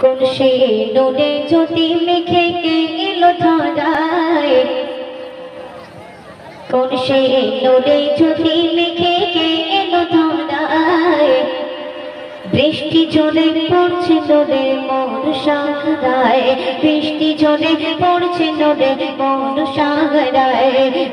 কোন সে নুনে জ্যোতি মেখে কে এলো ধরায়, কোন সে নুনে জ্যোতি মেখে কে এলো ধরায়। বৃষ্টি ঝরে পড়ছে নদে মন সাগরায়, বৃষ্টি ঝরে পড়ছে নদে মন সাগরায়।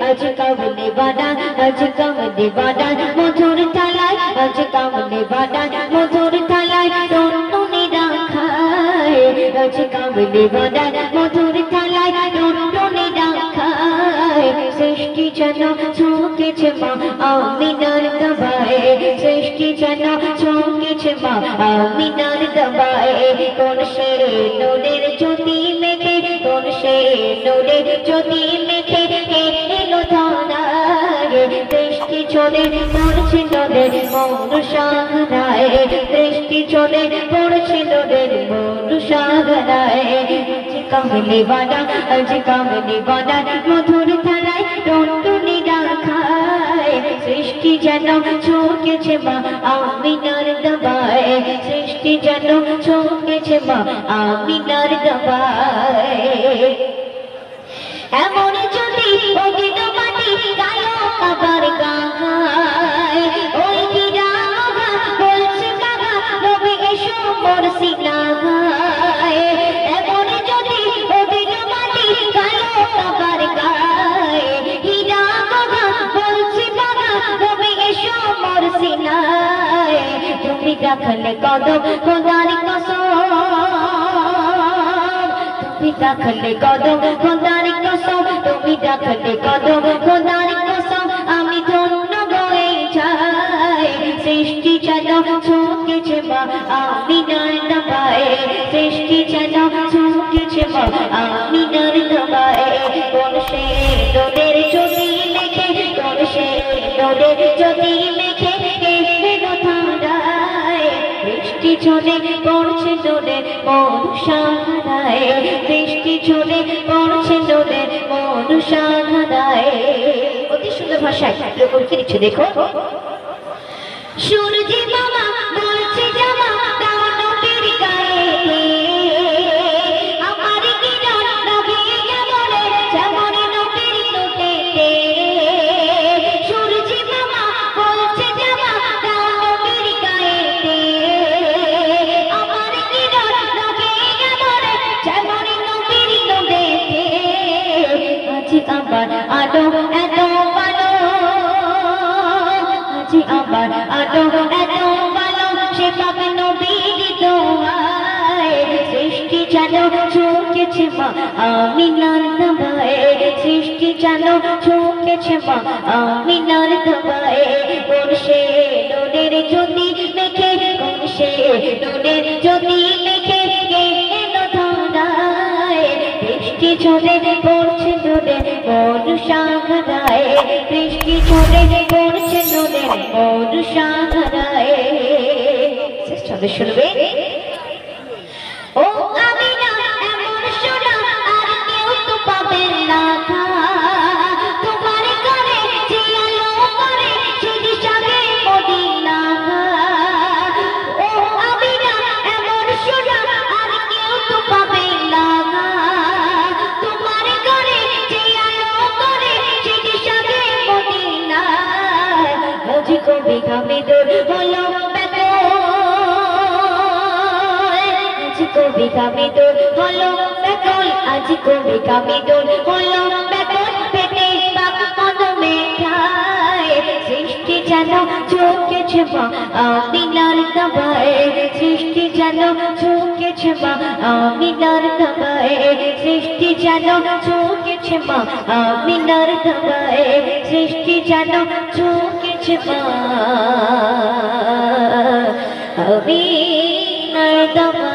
আজ কামনে বানা, আজ কামনে বানা মধুর থালায়, আজ কামনে বানা মধুর থালায় টুনটুনি রাখায়। আজ কামনে বানা মধুর থালায় টুনটুনি রাখায়। সৃষ্টি যেন ঝুঁকেছে মা আমিনার দবায়, সৃষ্টি যেন ঝুঁকেছে মা আমিনার দবায়। কোন সে নূরের জ্যোতি মেখে, কোন সে নূরের জ্যোতি মেখে এলো ধরায়। বৃষ্টি ঝরে পড়ছে নদের মন সাগরায়, বৃষ্টি ঝরে পড়ছে নদের মন সাগরায়। আজ কামনে বানা, আজ কামনে বানা মধুর থালায় টুনটুনি রাখায়। সৃষ্টি যেন ঝুঁকেছে মা আমিনার দবায়, সৃষ্টি যেন ঝুঁকেছে মা আমিনার দবায়। এমন যদি অগিত মাটি গায়ক আবার গায়, ওই গিরা বলছে কাগা নবী এসো মোর সিনাগায়। এমন যদি অগিত মাটি গায়ক আবার গায়, হীরা বাবা বলছে কাগা নবী এসো মোর সিনায়। তুমি রাখলে কদম খোদার কসম, তুমি রাখলে কদম খোদার কসম, তুমি রাখলে কদম খোদার কসম। আমি ধন্য হয়ে যাই। সৃষ্টি যেন ঝুঁকেছে মা আমিনার দবায়, সৃষ্টি যেন ঝুঁকেছে মা আমিনার দবায়। কোন সে নূরের জ্যোতি মেখে, কোন সে নূরের জ্যোতি মেখে এলো ধরায়। বৃষ্টি ঝরে পড়ছে নদে মন সাগরায়, বৃষ্টি ঝরে পড়ছে নদে মন সাগরায়। অতি সুন্দর ভাষায় এরকম কি লিখছে দেখো। সূর্যি মামা বলছে জামা দাও নবীর গায়ে, আমার কিরণ নবীর যেমনে যেমন নবীর নোটেতে। সূর্যি মামা বলছে জামা দাও নবীর গায়ে, আমার কিরণ নবীর যেমনে যেমন নবীর নোটেতে। আজ আমার আলো এত ভালো, আজ আমার আলো এত ভালো সে পাবে নবীর দোয়ায়। সৃষ্টি যেন ঝুঁকেছে মা আমিনার দবায়, সৃষ্টি যেন ঝুঁকেছে মা আমিনার দবায়। কোন সে নূরের জ্যোতি মেখে, কোন সে নূরের জ্যোতি মেখে এলো ধরায়। বৃষ্টি ঝরে পড়ছে নদে মন সাগরায়, বৃষ্টি ঝরে পড়ছে নদে মন সাগরায়। সবাই শুনবে। ও আমিনা এমন সোনা আর কেউ তো পাবে না, তোমার ঘরে যে আলো করে সেটি যাবে মদিনা। ও আমিনা এমন সোনা আর কেউ তো পাবে না, তোমার ঘরে যে আলো করে সেটি যাবে মদিনা। আজ কবি গামে দোল হলো কবি গামে দোল হলো বেকল, আজ কবি গামে দোল হলো বেকল। পেটে বাপ কদমে খায়। সৃষ্টি যেন ঝুঁকেছে মা আমিনার দবায়, সৃষ্টি যেন ঝুঁকেছে মা আমিনার দবায়, সৃষ্টি যেন ঝুঁকেছে মা আমিনার দবায়, সৃষ্টি যেন ঝুঁকেছে মা আমিনার দবায়।